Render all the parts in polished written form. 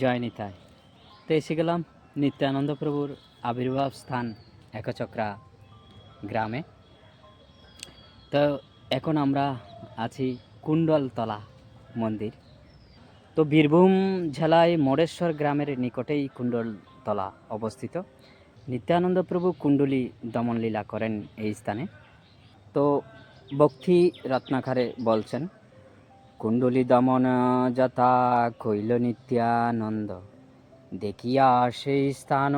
জয় নিতাই। তো এসে গেলাম নিত্যানন্দ প্রভুর আবির্ভাব স্থান একচক্রা গ্রামে। তো এখন আমরা আছি কুণ্ডলতলা মন্দির। তো বীরভূম জেলায় মোড়েশ্বর গ্রামের নিকটেই কুণ্ডলতলা অবস্থিত। নিত্যানন্দ প্রভু কুণ্ডলী দমন লীলা করেন এই স্থানে। তো ভক্তি রত্নাকারে বলছেন, কুণ্ডলী দমন যথা কইল নিত্যানন্দ, দেখিয়া সেই স্থান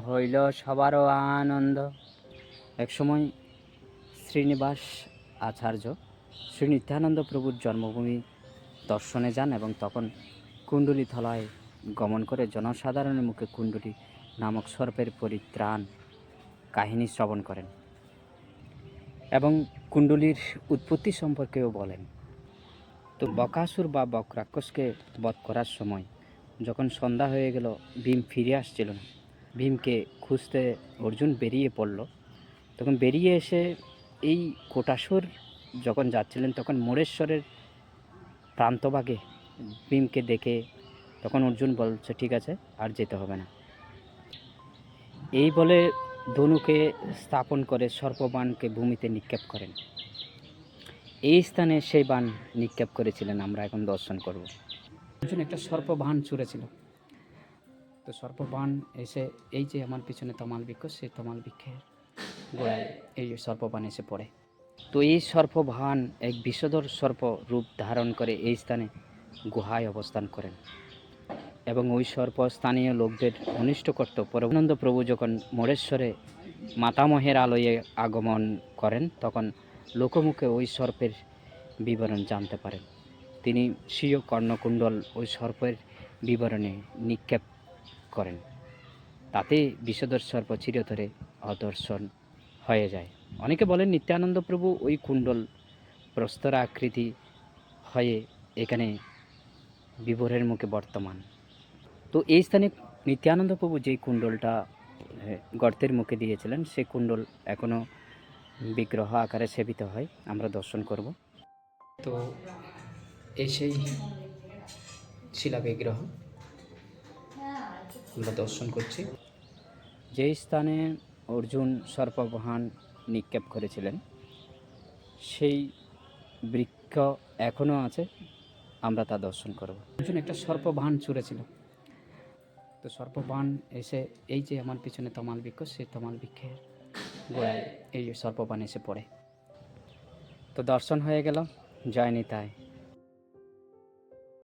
হইল সবারও আনন্দ। একসময় শ্রীনিবাস আচার্য শ্রী নিত্যানন্দ প্রভুর জন্মভূমি দর্শনে যান এবং তখন কুণ্ডলীতলায় গমন করে জনসাধারণের মুখে কুণ্ডলী নামক সর্পের পরিত্রাণ কাহিনী শ্রবণ করেন এবং কুণ্ডলীর উৎপত্তি সম্পর্কেও বলেন। তো বকাসুর বা বক রাক্ষসকে বধ করার সময় যখন সন্ধ্যা হয়ে গেল, ভীম ফিরে আসছিল না। ভীমকে খুঁজতে অর্জুন বেরিয়ে পড়ল। তখন বেরিয়ে এসে এই কোটাসুর যখন যাচ্ছিলেন, তখন মোড়েশ্বরের প্রান্তভাগে ভীমকে দেখে তখন অর্জুন বলছে, ঠিক আছে, আর যেতে হবে না। এই বলে ধনুকে স্থাপন করে সর্পবাণকে ভূমিতে নিক্ষেপ করেন। এই স্থানে সেই বাণ নিক্ষেপ করেছিলেন, আমরা এখন দর্শন করব। অর্জুন একটা সর্পবাণ ছুঁড়েছিল। তো সর্পবাণ এসে এই যে আমার পিছনে তমাল বৃক্ষ, সেই তমাল বৃক্ষের গোড়ায় এই সর্পবাণ এসে পড়ে। তো এই সর্পবাণ এক বিষধর সর্প রূপ ধারণ করে এই স্থানে গুহায় অবস্থান করেন এবং ওই সর্প স্থানীয় লোকদের অনিষ্ট করত। পরমানন্দ প্রভু যখন মোড়েশ্বরে মাতামহের আলয়ে আগমন করেন, তখন লোকমুখে ওই সর্পের বিবরণ জানতে পারেন। তিনি স্বীয় কর্ণকুণ্ডল ওই সর্পের বিবরণে নিক্ষেপ করেন। তাতে বিষধর সর্প চিরতরে অদর্শন হয়ে যায়। অনেকে বলেন নিত্যানন্দ প্রভু ওই কুণ্ডল প্রস্তর আকৃতি হয়ে এখানে বিভোরের মুখে বর্তমান। তো এই স্থানে নিত্যানন্দ প্রভু যেই কুণ্ডলটা গর্তের মুখে দিয়েছিলেন, সেই কুণ্ডল এখনও বিগ্রহ আকারে সেবিত হয়, আমরা দর্শন করব। তো এই সেই শিলা বিগ্রহ আমরা দর্শন করছি। যেই স্থানে অর্জুন সর্পবাণ নিক্ষেপ করেছিলেন, সেই বৃক্ষ এখনও আছে, আমরা তা দর্শন করব। অর্জুন একটা সর্পবাণ ছুঁড়েছিল। তো সর্পবাণ এসে এই যে আমার পিছনে তমাল বৃক্ষ, সেই তমাল বৃক্ষের গোড়ায় এই সর্পবাণ এসে পড়ে। তো দর্শন হয়ে গেল। জয় নিতাই।